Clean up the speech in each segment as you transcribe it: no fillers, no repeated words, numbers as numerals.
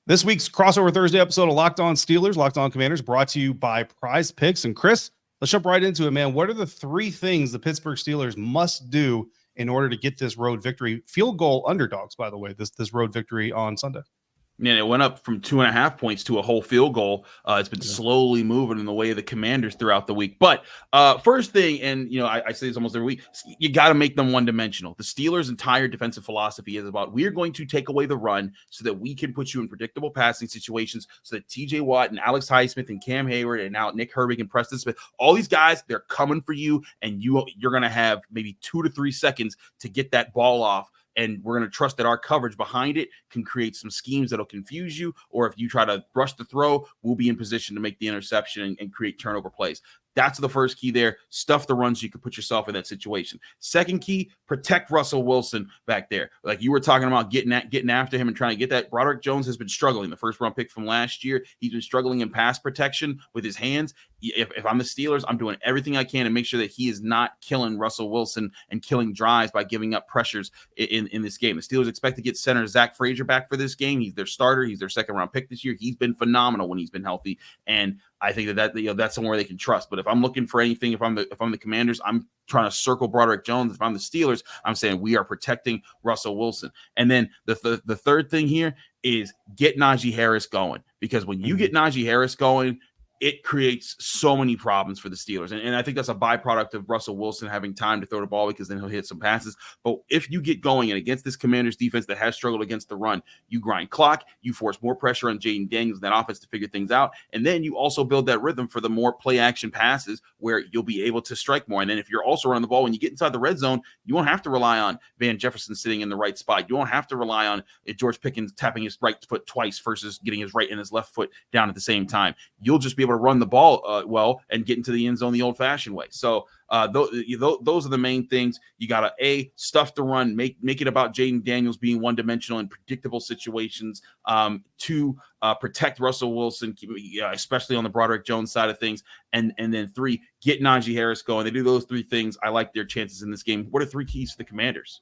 This week's crossover Thursday episode of Locked On Steelers, Locked On Commanders, brought to you by PrizePicks. And Chris, let's jump right into it, man. What are the three things the Pittsburgh Steelers must do in order to get this road victory? Field goal underdogs, by the way, this road victory on Sunday. And it went up from 2.5 points to a whole field goal. It's been slowly moving in the way of the Commanders throughout the week. But first thing, and I say this almost every week, you got to make them one-dimensional. The Steelers' entire defensive philosophy is about we are going to take away the run so that we can put you in predictable passing situations so that T.J. Watt and Alex Highsmith and Cam Hayward and now Nick Herbig and Preston Smith, all these guys, they're coming for you, and you're going to have maybe 2 to 3 seconds to get that ball off. And we're going to trust that our coverage behind it can create some schemes that'll confuse you. Or if you try to rush the throw, we'll be in position to make the interception and create turnover plays. That's the first key there. Stuff the runs so you can put yourself in that situation. Second key, protect Russell Wilson back there. Like you were talking about getting after him and trying to get that. Broderick Jones has been struggling. The first round pick from last year, he's been struggling in pass protection with his hands. If I'm the Steelers, I'm doing everything I can to make sure that he is not killing Russell Wilson and killing drives by giving up pressures in this game. The Steelers expect to get center Zach Frazier back for this game. He's their starter. He's their second round pick this year. He's been phenomenal when he's been healthy. And I think that's somewhere they can trust. But if I'm looking for anything, if I'm the Commanders, I'm trying to circle Broderick Jones. If I'm the Steelers, I'm saying we are protecting Russell Wilson. And then the third thing here is get Najee Harris going, because when you get Najee Harris going, it creates so many problems for the Steelers. And I think that's a byproduct of Russell Wilson having time to throw the ball, because then he'll hit some passes. But if you get going and against this Commanders defense that has struggled against the run, you grind clock, you force more pressure on Jaden Daniels and that offense to figure things out. And then you also build that rhythm for the more play action passes where you'll be able to strike more. And then if you're also running the ball, when you get inside the red zone, you won't have to rely on Van Jefferson sitting in the right spot. You won't have to rely on George Pickens tapping his right foot twice versus getting his right and his left foot down at the same time. You'll just be able to run the ball well and get into the end zone the old-fashioned way. So those are the main things. You got to stuff the run, make it about Jaden Daniels being one-dimensional in predictable situations. Two, protect Russell Wilson, especially on the Broderick Jones side of things. And then 3, get Najee Harris going. They do those 3 things. I like their chances in this game. What are 3 keys for the Commanders?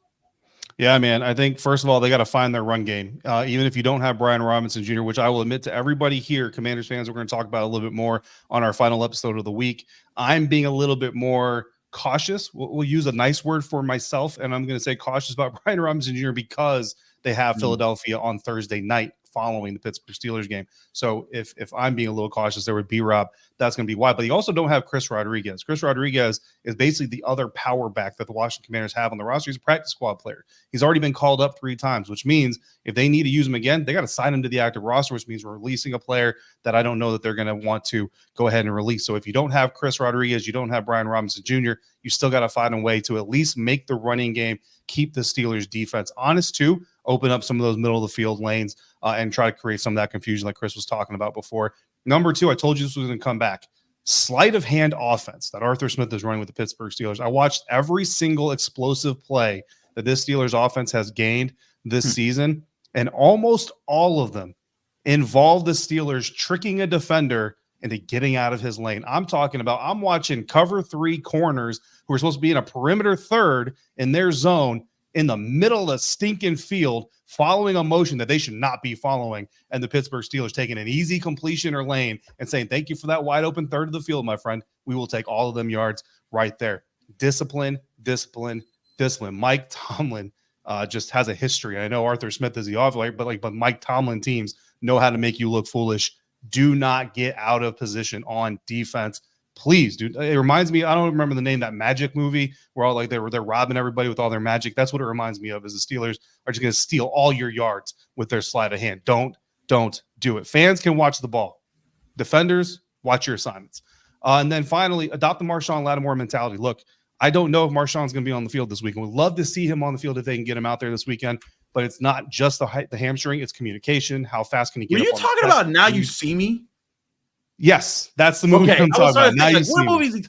Yeah, man. I think, first of all, they got to find their run game. Even if you don't have Brian Robinson Jr., which I will admit to everybody here, Commanders fans, we're going to talk about a little bit more on our final episode of the week. I'm being a little bit more cautious. We'll use a nice word for myself, and I'm going to say cautious about Brian Robinson Jr. because they have Philadelphia on Thursday night following the Pittsburgh Steelers game. So if I'm being a little cautious there with B-Rob, that's going to be why. But you also don't have Chris Rodriguez. Chris Rodriguez is basically the other power back that the Washington Commanders have on the roster. He's a practice squad player. He's already been called up 3 times, which means if they need to use him again, they got to sign him to the active roster, which means we're releasing a player that I don't know that they're going to want to go ahead and release. So if you don't have Chris Rodriguez, you don't have Brian Robinson Jr., you still got to find a way to at least make the running game, keep the Steelers defense honest too, open up some of those middle of the field lanes and try to create some of that confusion like Chris was talking about before. Number 2, I told you this was going to come back. Sleight of hand offense that Arthur Smith is running with the Pittsburgh Steelers. I watched every single explosive play that this Steelers offense has gained this season, and almost all of them involve the Steelers tricking a defender into getting out of his lane. I'm watching cover 3 corners who are supposed to be in a perimeter third in their zone in the middle of the stinking field, following a motion that they should not be following, and the Pittsburgh Steelers taking an easy completion or lane and saying, thank you for that wide open third of the field, my friend. We will take all of them yards right there. Discipline. Mike Tomlin just has a history. I know Arthur Smith is the offliner, but Mike Tomlin teams know how to make you look foolish. Do not get out of position on defense. Please, dude. It reminds me, I don't remember the name, that Magic movie where all they're robbing everybody with all their magic. That's what it reminds me of, is the Steelers are just going to steal all your yards with their sleight of hand. Don't do it. Fans can watch the ball. Defenders, watch your assignments. And then finally, adopt the Marshawn Lattimore mentality. Look, I don't know if Marshawn's going to be on the field this weekend. We'd love to see him on the field if they can get him out there this weekend. But it's not just the hamstring; it's communication. How fast can he get? Were you talking about Now You See Me? Yes, that's the movie I'm talking about. Now You See Me.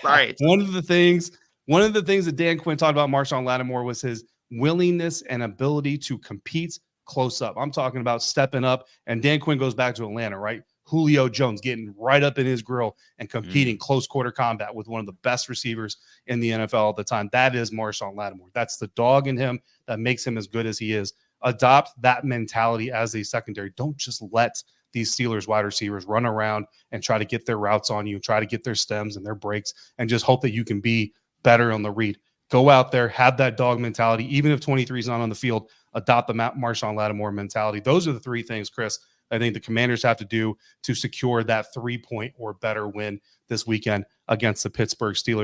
Sorry. One of the things that Dan Quinn talked about Marshawn Lattimore was his willingness and ability to compete close up. I'm talking about stepping up. And Dan Quinn goes back to Atlanta, right? Julio Jones getting right up in his grill and competing close quarter combat with one of the best receivers in the NFL at the time. That is Marshawn Lattimore. That's the dog in him that makes him as good as he is. Adopt that mentality as a secondary. Don't just let these Steelers wide receivers run around and try to get their routes on you, try to get their stems and their breaks, and just hope that you can be better on the read. Go out there, have that dog mentality. Even if 23 is not on the field, adopt the Marshawn Lattimore mentality. Those are the three things, Chris, I think the Commanders have to do to secure that 3-point or better win this weekend against the Pittsburgh Steelers.